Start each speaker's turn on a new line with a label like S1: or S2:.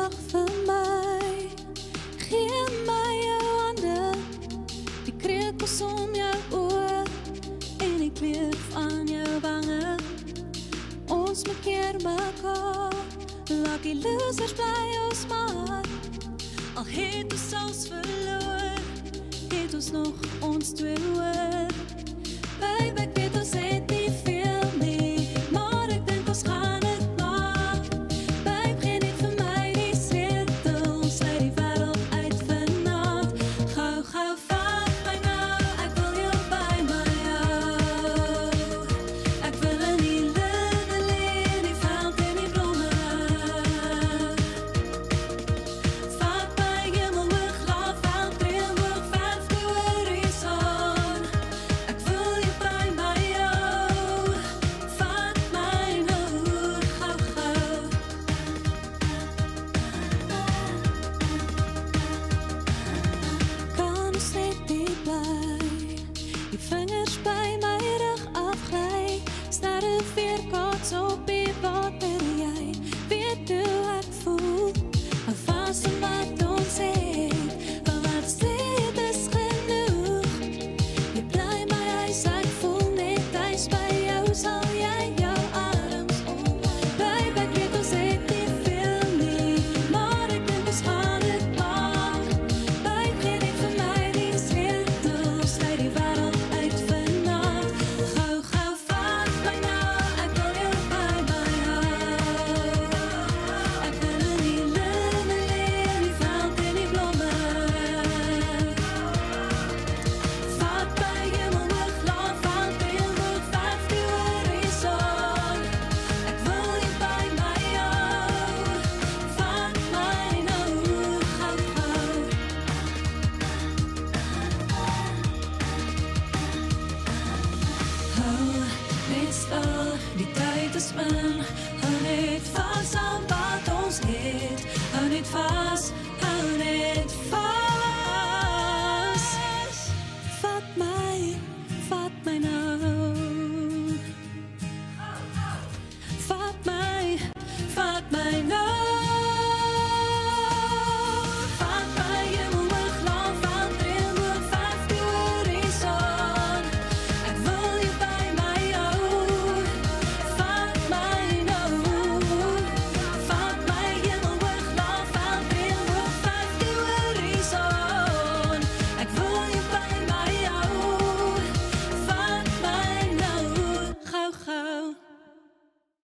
S1: dag vir my. Gee my jou hande, die krekels om jou oë en die kleur van jou wange. Ons maak keer mekaar, lucky losers bly ons maar. Al het ons als verloor, het ons nog ons twee hoor. Baby, ek weet ons het nie veel nie, maar ek dink ons gaan het maak. Baby, gee net vir my die sleutels uit die wêreld uit vanaf. Gou, gou, vat my nou, ek wil jou by my hou. Ek wil in die linde lê, die veld en die blomme. Vat my hemelhoog, laat veld treelhoog, verf die horizon. Ek wil jou by my hou. Vat my nou, gou, gou. Kan ons net nie bly, die vingers by my rug afgly, sterre weerkaats op die water, jy weet hoe ek voel, hou vas aan wat ons het, van wat steed is genoeg, jy bly my huis, ek voel net huis by jou, sal jy jou arms om, baby, ek weet ons het nie veel nie, maar ek dink ons gaan het maak, baby, gee net vir my die sleutels uit die wêreld uit vanaf. Gou, gou, vat my nou, ek wil jou by my hou. Ek wil in die linde lê, die veld en die blomme. Vat my hemelhoog, laat veld treelhoog, verf die horizon. Ek wil jou by my hou. Vat my nou, gou, gou. Hou net stil, die tyd is min,